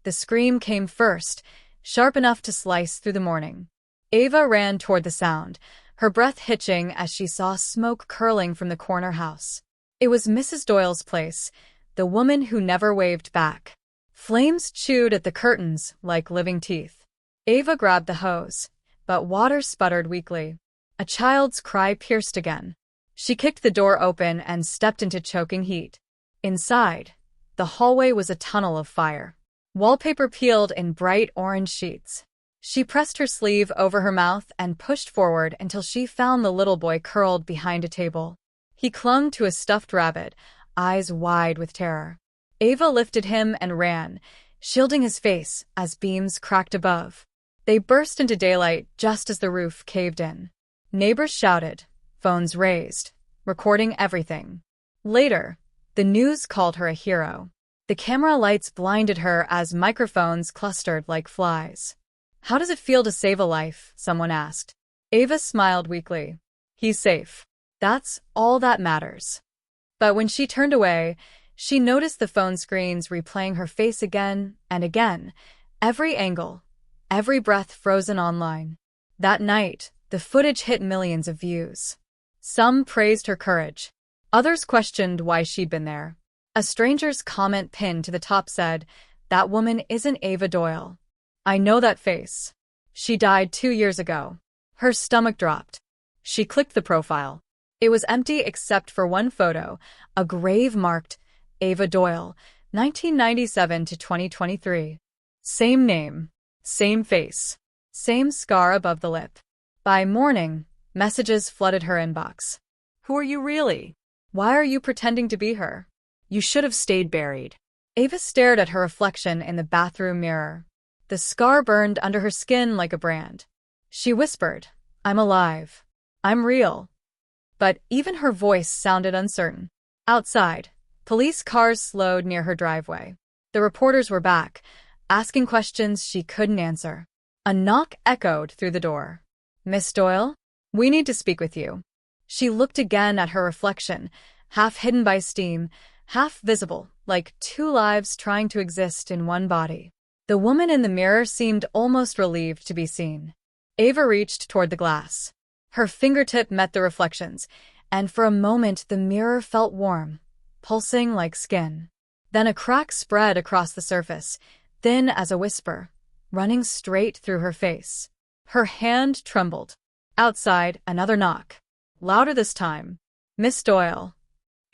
The scream came first, sharp enough to slice through the morning. Ava ran toward the sound, her breath hitching as she saw smoke curling from the corner house. It was Mrs. Doyle's place, the woman who never waved back. Flames chewed at the curtains like living teeth. Ava grabbed the hose, but water sputtered weakly. A child's cry pierced again. She kicked the door open and stepped into choking heat. Inside, the hallway was a tunnel of fire. Wallpaper peeled in bright orange sheets. She pressed her sleeve over her mouth and pushed forward until she found the little boy curled behind a table. He clung to a stuffed rabbit, eyes wide with terror. Ava lifted him and ran, shielding his face as beams cracked above. They burst into daylight just as the roof caved in. Neighbors shouted, phones raised, recording everything. Later, the news called her a hero. The camera lights blinded her as microphones clustered like flies. "How does it feel to save a life?" someone asked. Ava smiled weakly. "He's safe. That's all that matters." But when she turned away, she noticed the phone screens replaying her face again and again, every angle, every breath frozen online. That night, the footage hit millions of views. Some praised her courage. Others questioned why she'd been there. A stranger's comment pinned to the top said, "That woman isn't Ava Doyle. I know that face. She died 2 years ago." Her stomach dropped. She clicked the profile. It was empty except for one photo, a grave marked Ava Doyle, 1997 to 2023. Same name, same face, same scar above the lip. By morning, messages flooded her inbox. "Who are you really? Why are you pretending to be her? You should have stayed buried." Ava stared at her reflection in the bathroom mirror. The scar burned under her skin like a brand. She whispered, "I'm alive. I'm real." But even her voice sounded uncertain. Outside, police cars slowed near her driveway. The reporters were back, asking questions she couldn't answer. A knock echoed through the door. "Miss Doyle? We need to speak with you." She looked again at her reflection, half hidden by steam, half visible, like two lives trying to exist in one body. The woman in the mirror seemed almost relieved to be seen. Ava reached toward the glass. Her fingertip met the reflections, and for a moment the mirror felt warm, pulsing like skin. Then a crack spread across the surface, thin as a whisper, running straight through her face. Her hand trembled. Outside, another knock. Louder this time. "Miss Doyle."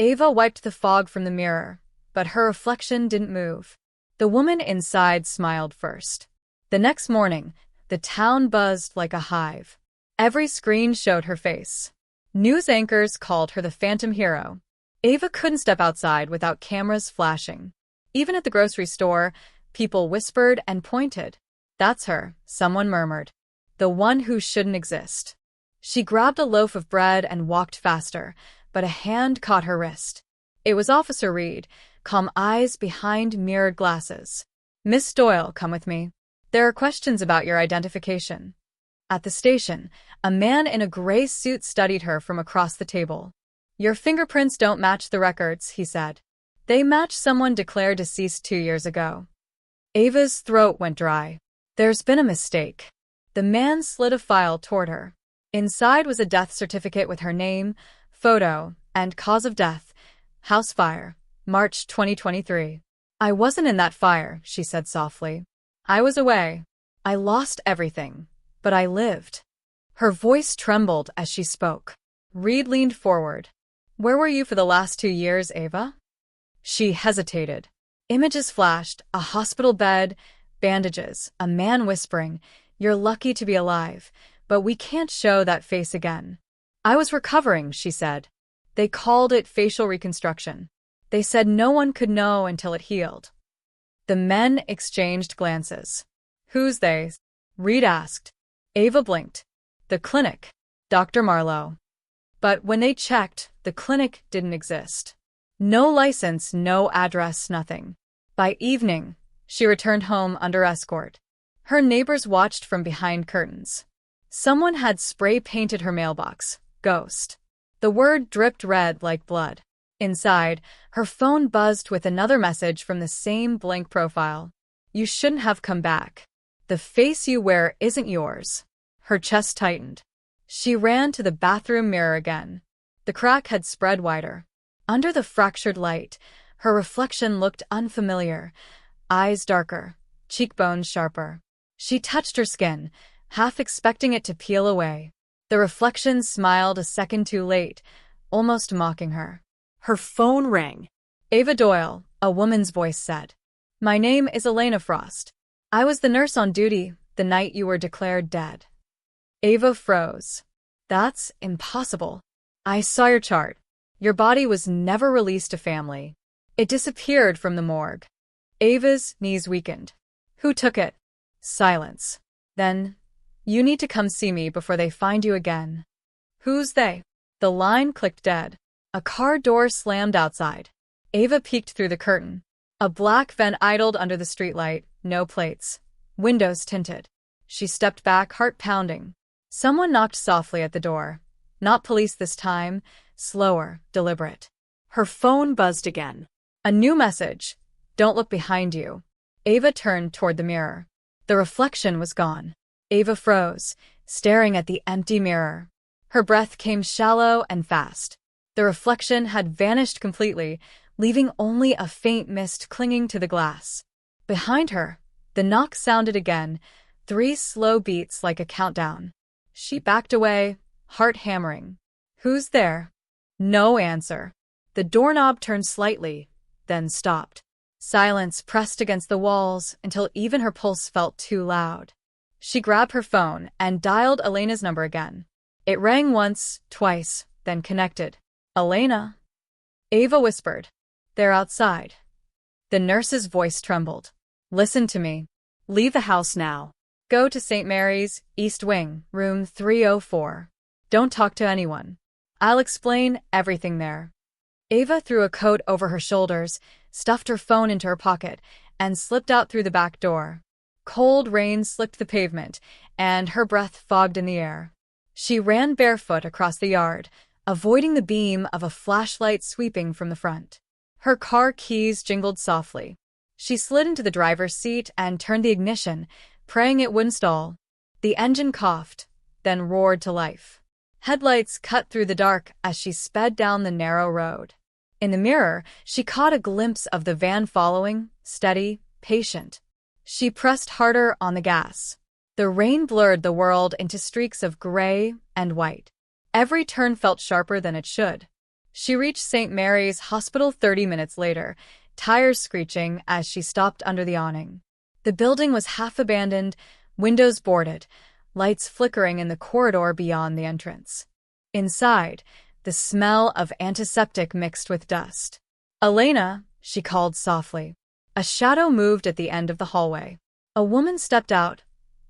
Ava wiped the fog from the mirror, but her reflection didn't move. The woman inside smiled first. The next morning, the town buzzed like a hive. Every screen showed her face. News anchors called her the Phantom Hero. Ava couldn't step outside without cameras flashing. Even at the grocery store, people whispered and pointed. "That's her," someone murmured. "The one who shouldn't exist." She grabbed a loaf of bread and walked faster, but a hand caught her wrist. It was Officer Reed, calm eyes behind mirrored glasses. "Miss Doyle, come with me. There are questions about your identification." At the station, a man in a gray suit studied her from across the table. "Your fingerprints don't match the records," he said. "They match someone declared deceased 2 years ago." Ava's throat went dry. "There's been a mistake." The man slid a file toward her. Inside was a death certificate with her name, photo, and cause of death, house fire, March 2023. "I wasn't in that fire," she said softly. "I was away. I lost everything. But I lived." Her voice trembled as she spoke. Reed leaned forward. "Where were you for the last 2 years, Ava?" She hesitated. Images flashed, a hospital bed, bandages, a man whispering, "You're lucky to be alive, but we can't show that face again." "I was recovering," she said. "They called it facial reconstruction. They said no one could know until it healed." The men exchanged glances. "Who's they?" Reed asked. Ava blinked. "The clinic. Dr. Marlowe." But when they checked, the clinic didn't exist. No license, no address, nothing. By evening, she returned home under escort. Her neighbors watched from behind curtains. Someone had spray-painted her mailbox, "Ghost." The word dripped red like blood. Inside, her phone buzzed with another message from the same blank profile. You shouldn't have come back. The face you wear isn't yours. Her chest tightened. She ran to the bathroom mirror again. The crack had spread wider. Under the fractured light, her reflection looked unfamiliar. Eyes darker, cheekbones sharper. She touched her skin, half expecting it to peel away. The reflection smiled a second too late, almost mocking her. Her phone rang. Ava Doyle, a woman's voice said. My name is Elena Frost. I was the nurse on duty the night you were declared dead. Ava froze. That's impossible. I saw your chart. Your body was never released to family. It disappeared from the morgue. Ava's knees weakened. Who took it? Silence. Then, you need to come see me before they find you again. Who's they? The line clicked dead. A car door slammed outside. Ava peeked through the curtain. A black van idled under the streetlight, no plates. Windows tinted. She stepped back, heart pounding. Someone knocked softly at the door. Not police this time, slower, deliberate. Her phone buzzed again. A new message. Don't look behind you. Ava turned toward the mirror. The reflection was gone. Ava froze, staring at the empty mirror. Her breath came shallow and fast. The reflection had vanished completely, leaving only a faint mist clinging to the glass. Behind her, the knock sounded again, 3 slow beats like a countdown. She backed away, heart hammering. Who's there? No answer. The doorknob turned slightly, then stopped. Silence pressed against the walls until even her pulse felt too loud. She grabbed her phone and dialed Elena's number again. It rang once, twice, then connected. Elena? Ava whispered. They're outside. The nurse's voice trembled. Listen to me. Leave the house now. Go to St. Mary's, East Wing, room 304. Don't talk to anyone. I'll explain everything there. Ava threw a coat over her shoulders, stuffed her phone into her pocket, and slipped out through the back door. Cold rain slicked the pavement, and her breath fogged in the air. She ran barefoot across the yard, avoiding the beam of a flashlight sweeping from the front. Her car keys jingled softly. She slid into the driver's seat and turned the ignition, praying it wouldn't stall. The engine coughed, then roared to life. Headlights cut through the dark as she sped down the narrow road. In the mirror, she caught a glimpse of the van following, steady, patient. She pressed harder on the gas. The rain blurred the world into streaks of gray and white. Every turn felt sharper than it should. She reached St. Mary's Hospital 30 minutes later, tires screeching as she stopped under the awning. The building was half abandoned, windows boarded, lights flickering in the corridor beyond the entrance. Inside, the smell of antiseptic mixed with dust. Elena, she called softly. A shadow moved at the end of the hallway. A woman stepped out,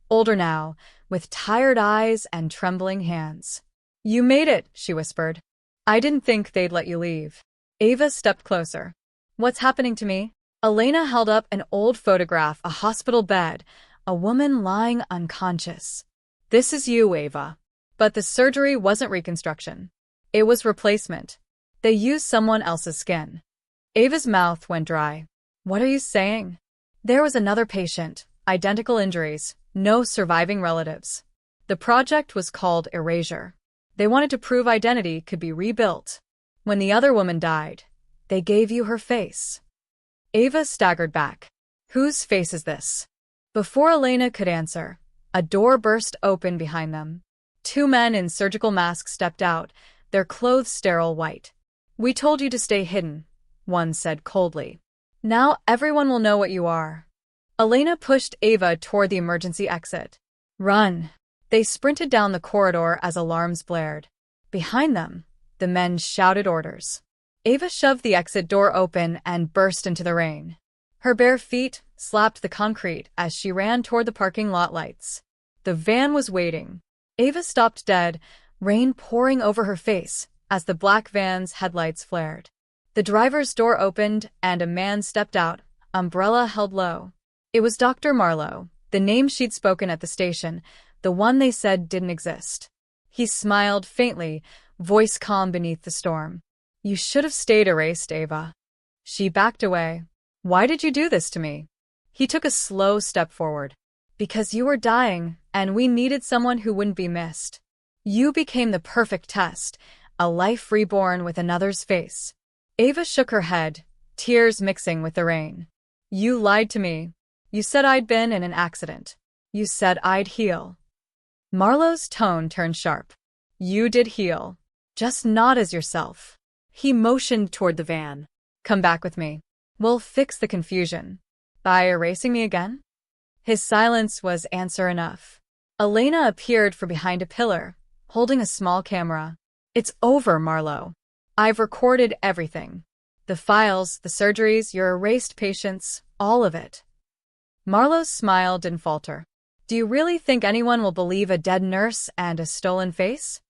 older now, with tired eyes and trembling hands. You made it, she whispered. I didn't think they'd let you leave. Ava stepped closer. What's happening to me? Elena held up an old photograph, a hospital bed, a woman lying unconscious. This is you, Ava. But the surgery wasn't reconstruction. It was replacement. They used someone else's skin. Ava's mouth went dry. What are you saying? There was another patient, identical injuries, no surviving relatives. The project was called Erasure. They wanted to prove identity could be rebuilt. When the other woman died, they gave you her face. Ava staggered back. Whose face is this? Before Elena could answer, a door burst open behind them. 2 men in surgical masks stepped out, their clothes sterile white. We told you to stay hidden, one said coldly. Now everyone will know what you are. Elena pushed Ava toward the emergency exit. Run. They sprinted down the corridor as alarms blared. Behind them, the men shouted orders. Ava shoved the exit door open and burst into the rain. Her bare feet slapped the concrete as she ran toward the parking lot lights. The van was waiting. Ava stopped dead, rain pouring over her face as the black van's headlights flared. The driver's door opened and a man stepped out, umbrella held low. It was Dr. Marlowe, the name she'd spoken at the station, the one they said didn't exist. He smiled faintly, voice calm beneath the storm. You should have stayed erased, Ava. She backed away. Why did you do this to me? He took a slow step forward. Because you were dying, and we needed someone who wouldn't be missed. You became the perfect test, a life reborn with another's face. Ava shook her head, tears mixing with the rain. You lied to me. You said I'd been in an accident. You said I'd heal. Marlowe's tone turned sharp. You did heal. Just not as yourself. He motioned toward the van. Come back with me. We'll fix the confusion. By erasing me again? His silence was answer enough. Elena appeared from behind a pillar, holding a small camera. It's over, Marlowe. I've recorded everything. The files, the surgeries, your erased patients, all of it. Marlowe's smile didn't falter. Do you really think anyone will believe a dead nurse and a stolen face?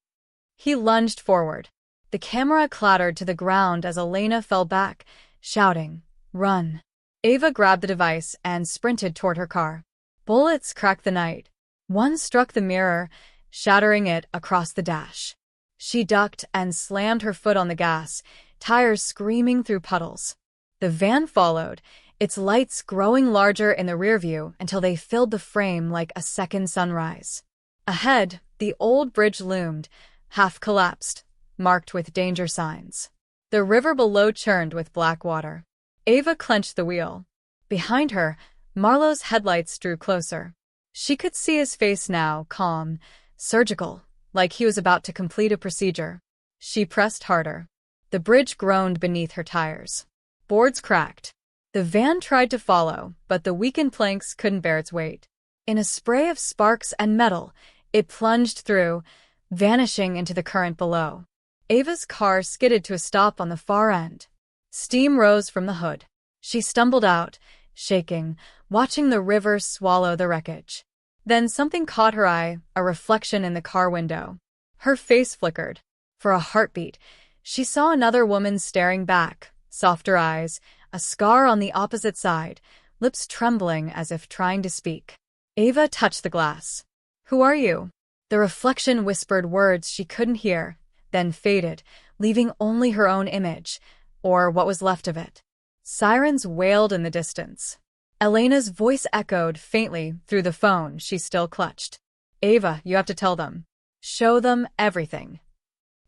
He lunged forward. The camera clattered to the ground as Elena fell back, shouting, "Run!" Ava grabbed the device and sprinted toward her car. Bullets cracked the night. One struck the mirror, shattering it across the dash. She ducked and slammed her foot on the gas, tires screaming through puddles. The van followed, its lights growing larger in the rearview until they filled the frame like a second sunrise. Ahead, the old bridge loomed, half collapsed, marked with danger signs. The river below churned with black water. Ava clenched the wheel. Behind her, Marlowe's headlights drew closer. She could see his face now, calm, surgical, like he was about to complete a procedure. She pressed harder. The bridge groaned beneath her tires. Boards cracked. The van tried to follow, but the weakened planks couldn't bear its weight. In a spray of sparks and metal, it plunged through, vanishing into the current below. Ava's car skidded to a stop on the far end. Steam rose from the hood. She stumbled out, shaking, watching the river swallow the wreckage. Then something caught her eye, a reflection in the car window. Her face flickered. For a heartbeat, she saw another woman staring back, softer eyes, a scar on the opposite side, lips trembling as if trying to speak. Ava touched the glass. "Who are you?" The reflection whispered words she couldn't hear, then faded, leaving only her own image, or what was left of it. Sirens wailed in the distance. Elena's voice echoed faintly through the phone she still clutched. "Ava, you have to tell them. Show them everything."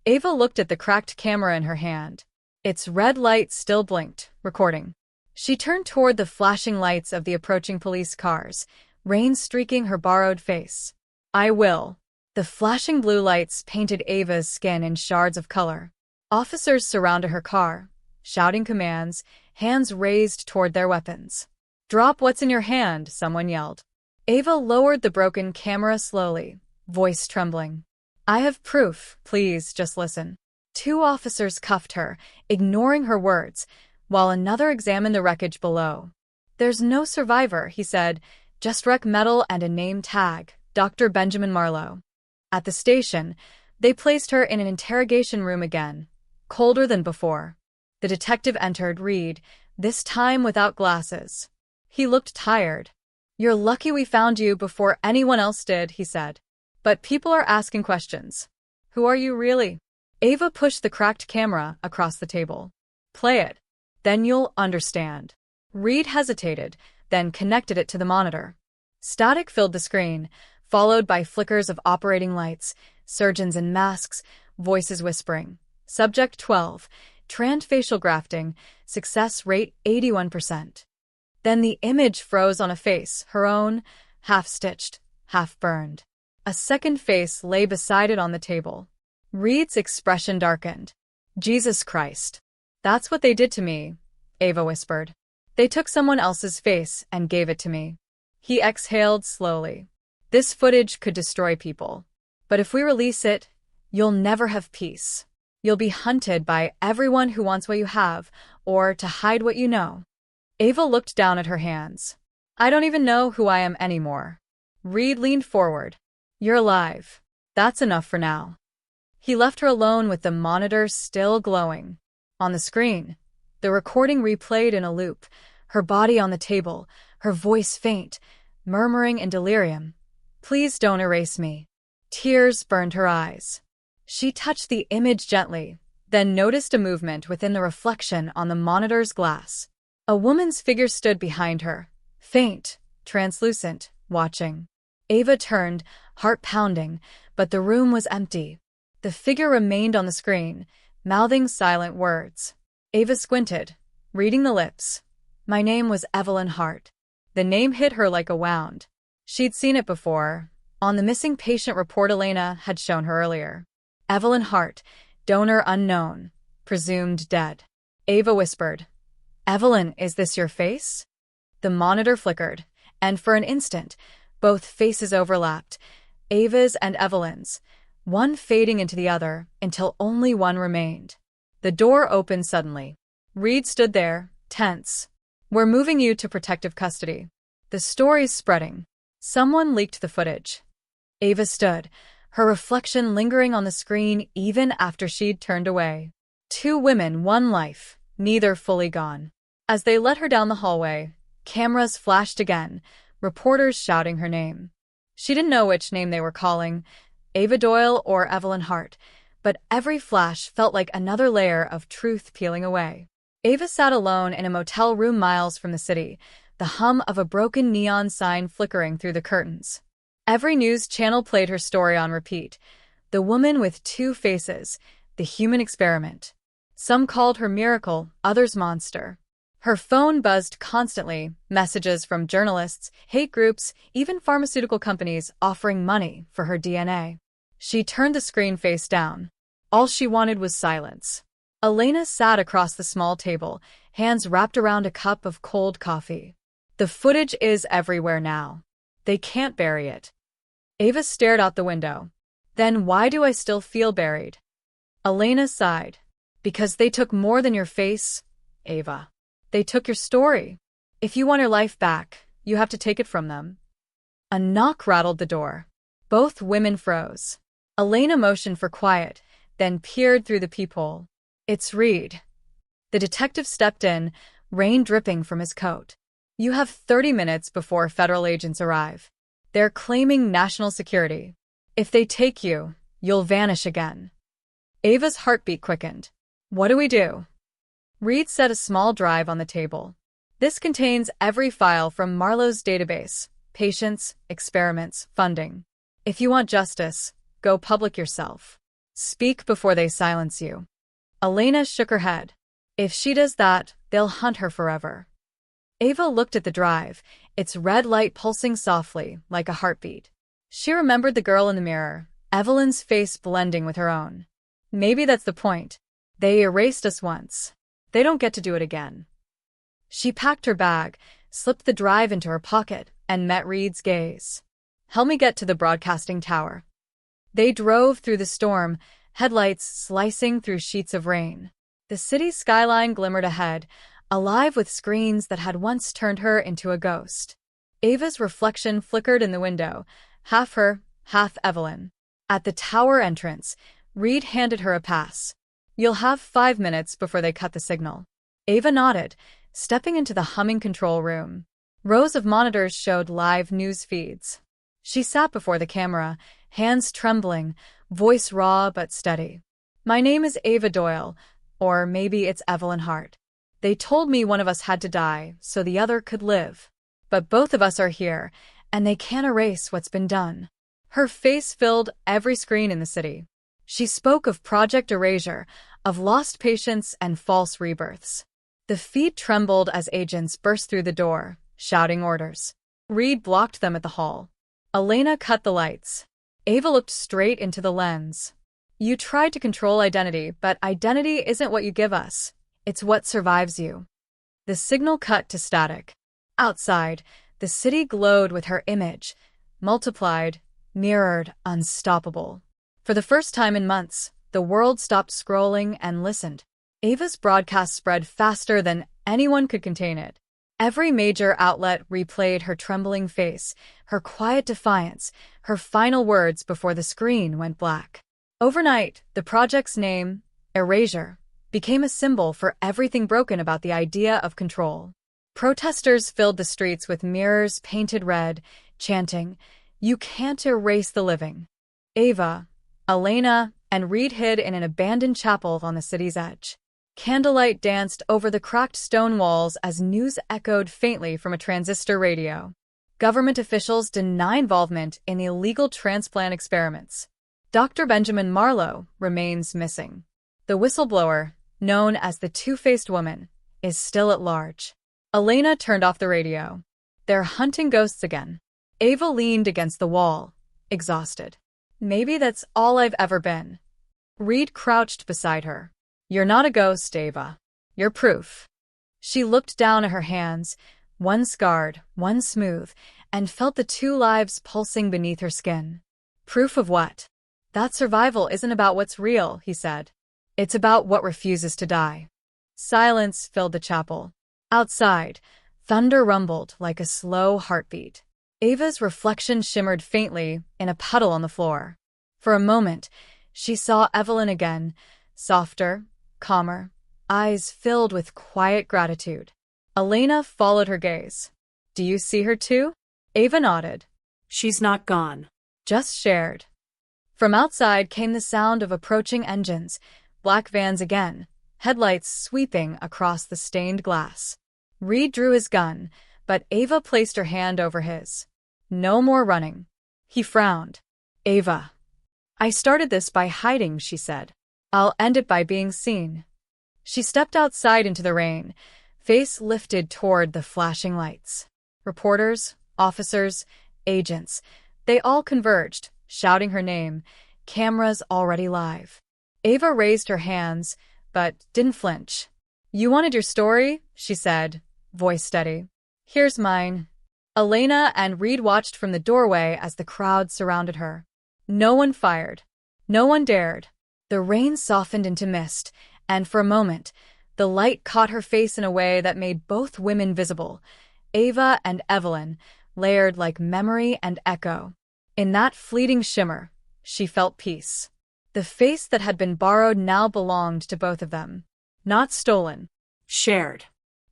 Ava looked at the cracked camera in her hand. Its red light still blinked, recording. She turned toward the flashing lights of the approaching police cars, rain streaking her borrowed face. "I will." The flashing blue lights painted Ava's skin in shards of color. Officers surrounded her car, shouting commands, hands raised toward their weapons. "Drop what's in your hand," someone yelled. Ava lowered the broken camera slowly, voice trembling. "I have proof, please just listen." Two officers cuffed her, ignoring her words, while another examined the wreckage below. "There's no survivor," he said, "just wreck metal and a name tag, Dr. Benjamin Marlowe." At the station, they placed her in an interrogation room again, colder than before. The detective entered, Reed, this time without glasses. He looked tired. "You're lucky we found you before anyone else did," he said. "But people are asking questions. Who are you really?" Ava pushed the cracked camera across the table. "Play it. Then you'll understand." Reed hesitated, then connected it to the monitor. Static filled the screen, followed by flickers of operating lights, surgeons in masks, voices whispering. Subject 12, transfacial grafting, success rate 81%. Then the image froze on a face, her own, half-stitched, half-burned. A second face lay beside it on the table. Reed's expression darkened. "Jesus Christ. That's what they did to me," Ava whispered. "They took someone else's face and gave it to me." He exhaled slowly. "This footage could destroy people. But if we release it, you'll never have peace. You'll be hunted by everyone who wants what you have, or to hide what you know." Ava looked down at her hands. "I don't even know who I am anymore." Reed leaned forward. "You're alive. That's enough for now." He left her alone with the monitor still glowing. On the screen, the recording replayed in a loop, her body on the table, her voice faint, murmuring in delirium. "Please don't erase me." Tears burned her eyes. She touched the image gently, then noticed a movement within the reflection on the monitor's glass. A woman's figure stood behind her, Faint, translucent, watching. Ava turned, heart pounding, but the room was empty. The figure remained on the screen, mouthing silent words. Ava squinted, reading the lips. My name was Evelyn Hart. The name hit her like a wound. She'd seen it before. On the missing patient report Elena had shown her earlier. Evelyn Hart, donor unknown, presumed dead. Ava whispered, Evelyn, is this your face? The monitor flickered, and for an instant, both faces overlapped, Ava's and Evelyn's, one fading into the other until only one remained. The door opened suddenly. Reed stood there, tense. We're moving you to protective custody. The story's spreading. Someone leaked the footage. Ava stood, her reflection lingering on the screen even after she'd turned away. 2 women, 1 life, neither fully gone. As they led her down the hallway, cameras flashed again, reporters shouting her name. She didn't know which name they were calling, Ava Doyle or Evelyn Hart, but every flash felt like another layer of truth peeling away. Ava sat alone in a motel room miles from the city, the hum of a broken neon sign flickering through the curtains. Every news channel played her story on repeat. The woman with 2 faces, the human experiment. Some called her miracle, others monster. Her phone buzzed constantly, messages from journalists, hate groups, even pharmaceutical companies offering money for her DNA. She turned the screen face down. All she wanted was silence. Elena sat across the small table, hands wrapped around a cup of cold coffee. The footage is everywhere now. They can't bury it. Ava stared out the window. Then why do I still feel buried? Elena sighed. Because they took more than your face, Ava. They took your story. If you want your life back, you have to take it from them. A knock rattled the door. Both women froze. Elena motioned for quiet, then peered through the peephole. It's Reed. The detective stepped in, rain dripping from his coat. You have 30 minutes before federal agents arrive. They're claiming national security. If they take you, you'll vanish again. Ava's heartbeat quickened. What do we do? Reed set a small drive on the table. This contains every file from Marlowe's database, patients, experiments, funding. If you want justice, go public yourself. Speak before they silence you. Elena shook her head. If she does that, they'll hunt her forever. Ava looked at the drive, its red light pulsing softly, like a heartbeat. She remembered the girl in the mirror, Evelyn's face blending with her own. Maybe that's the point. They erased us once. They don't get to do it again. She packed her bag, slipped the drive into her pocket, and met Reed's gaze. Help me get to the broadcasting tower. They drove through the storm, headlights slicing through sheets of rain. The city's skyline glimmered ahead, alive with screens that had once turned her into a ghost. Ava's reflection flickered in the window, half her, half Evelyn. At the tower entrance, Reed handed her a pass. You'll have 5 minutes before they cut the signal. Ava nodded, stepping into the humming control room. Rows of monitors showed live news feeds. She sat before the camera, hands trembling, voice raw but steady. My name is Ava Doyle, or maybe it's Evelyn Hart. They told me one of us had to die so the other could live. But both of us are here, and they can't erase what's been done. Her face filled every screen in the city. She spoke of Project Erasure, of lost patients and false rebirths. The feed trembled as agents burst through the door, shouting orders. Reed blocked them at the hall. Elena cut the lights. Ava looked straight into the lens. You tried to control identity, but identity isn't what you give us. It's what survives you. The signal cut to static. Outside, the city glowed with her image, multiplied, mirrored, unstoppable. For the first time in months, the world stopped scrolling and listened. Ava's broadcast spread faster than anyone could contain it. Every major outlet replayed her trembling face, her quiet defiance, her final words before the screen went black. Overnight, the project's name, Erasure, became a symbol for everything broken about the idea of control. Protesters filled the streets with mirrors painted red, chanting, "You can't erase the living." Ava, Elena, and Reed hid in an abandoned chapel on the city's edge. Candlelight danced over the cracked stone walls as news echoed faintly from a transistor radio. Government officials deny involvement in illegal transplant experiments. Dr. Benjamin Marlowe remains missing. The whistleblower, known as the Two-Faced Woman, is still at large. Elena turned off the radio. They're hunting ghosts again. Ava leaned against the wall, exhausted. Maybe that's all I've ever been. Reed crouched beside her. You're not a ghost, Ava. You're proof. She looked down at her hands, one scarred, one smooth, and felt the two lives pulsing beneath her skin. Proof of what? That survival isn't about what's real, he said. It's about what refuses to die. Silence filled the chapel. Outside, thunder rumbled like a slow heartbeat. Ava's reflection shimmered faintly in a puddle on the floor. For a moment, she saw Evelyn again, softer, calmer, eyes filled with quiet gratitude. Elena followed her gaze. Do you see her too? Ava nodded. She's not gone. Just shared. From outside came the sound of approaching engines, black vans again, headlights sweeping across the stained glass. Reed drew his gun, but Ava placed her hand over his. No more running. He frowned. Ava. I started this by hiding, she said. I'll end it by being seen. She stepped outside into the rain, face lifted toward the flashing lights. Reporters, officers, agents, they all converged, shouting her name, cameras already live. Ava raised her hands, but didn't flinch. You wanted your story? She said, voice steady. Here's mine. Elena and Reed watched from the doorway as the crowd surrounded her. No one fired. No one dared. The rain softened into mist, and for a moment, the light caught her face in a way that made both women visible, Ava and Evelyn, layered like memory and echo. In that fleeting shimmer, she felt peace. The face that had been borrowed now belonged to both of them. Not stolen. Shared.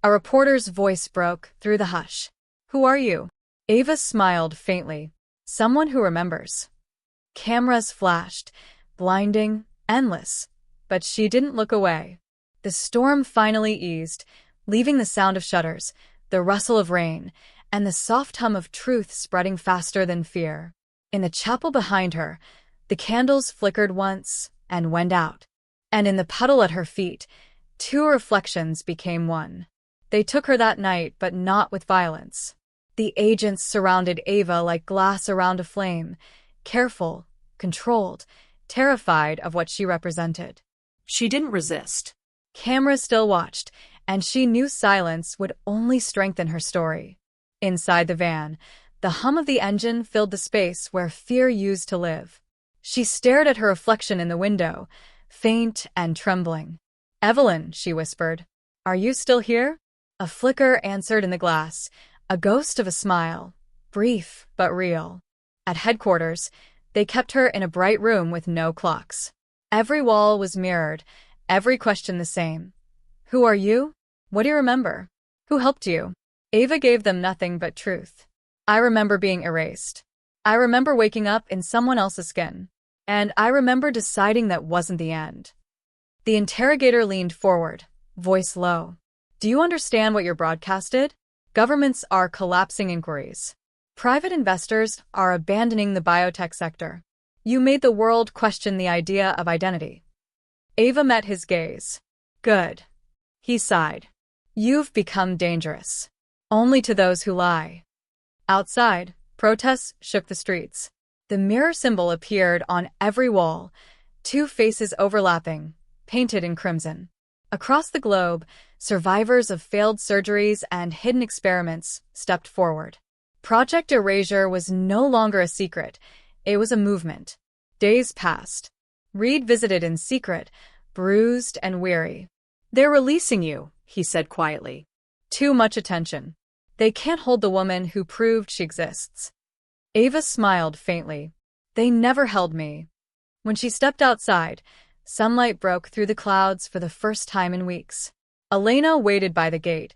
A reporter's voice broke through the hush. Who are you? Ava smiled faintly. Someone who remembers. Cameras flashed, blinding, endless, but she didn't look away. The storm finally eased, leaving the sound of shutters, the rustle of rain, and the soft hum of truth spreading faster than fear. In the chapel behind her, the candles flickered once and went out. And in the puddle at her feet, two reflections became one. They took her that night, but not with violence. The agents surrounded Ava like glass around a flame, careful, controlled, terrified of what she represented. She didn't resist. Cameras still watched, and she knew silence would only strengthen her story. Inside the van, the hum of the engine filled the space where fear used to live. She stared at her reflection in the window, faint and trembling. Evelyn, she whispered, are you still here? A flicker answered in the glass, a ghost of a smile, brief but real. At headquarters, they kept her in a bright room with no clocks. Every wall was mirrored, every question the same. Who are you? What do you remember? Who helped you? Ava gave them nothing but truth. I remember being erased. I remember waking up in someone else's skin. And I remember deciding that wasn't the end. The interrogator leaned forward, voice low. Do you understand what you're broadcasted? Governments are collapsing inquiries. Private investors are abandoning the biotech sector. You made the world question the idea of identity. Ava met his gaze. Good. He sighed. You've become dangerous. Only to those who lie. Outside, protests shook the streets. The mirror symbol appeared on every wall, two faces overlapping, painted in crimson. Across the globe, survivors of failed surgeries and hidden experiments stepped forward. Project Erasure was no longer a secret, it was a movement. Days passed. Reed visited in secret, bruised and weary. They're releasing you, he said quietly. Too much attention. They can't hold the woman who proved she exists. Ava smiled faintly. They never held me. When she stepped outside, sunlight broke through the clouds for the first time in weeks. Elena waited by the gate,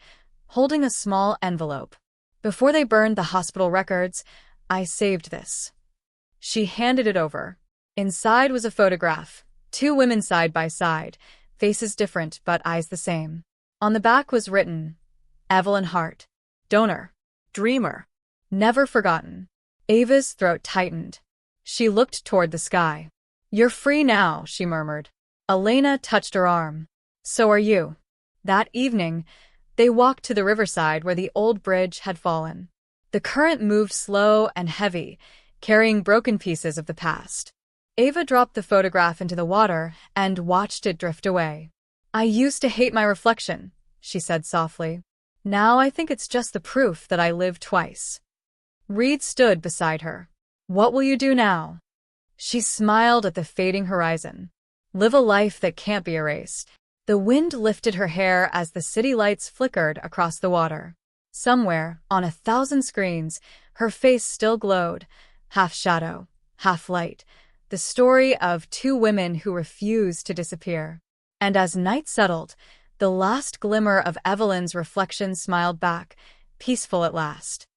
holding a small envelope. Before they burned the hospital records, I saved this. She handed it over. Inside was a photograph, two women side by side, faces different but eyes the same. On the back was written, Evelyn Hart, donor, Dreamer. never forgotten. Ava's throat tightened. She looked toward the sky. You're free now, she murmured. Elena touched her arm. So are you. That evening, they walked to the riverside where the old bridge had fallen. The current moved slow and heavy, carrying broken pieces of the past. Ava dropped the photograph into the water and watched it drift away. I used to hate my reflection, she said softly. Now I think it's just the proof that I lived twice. Reed stood beside her. What will you do now? She smiled at the fading horizon. Live a life that can't be erased. The wind lifted her hair as the city lights flickered across the water. Somewhere, on 1,000 screens, her face still glowed, half shadow, half light, the story of two women who refused to disappear. And as night settled, the last glimmer of Evelyn's reflection smiled back, peaceful at last.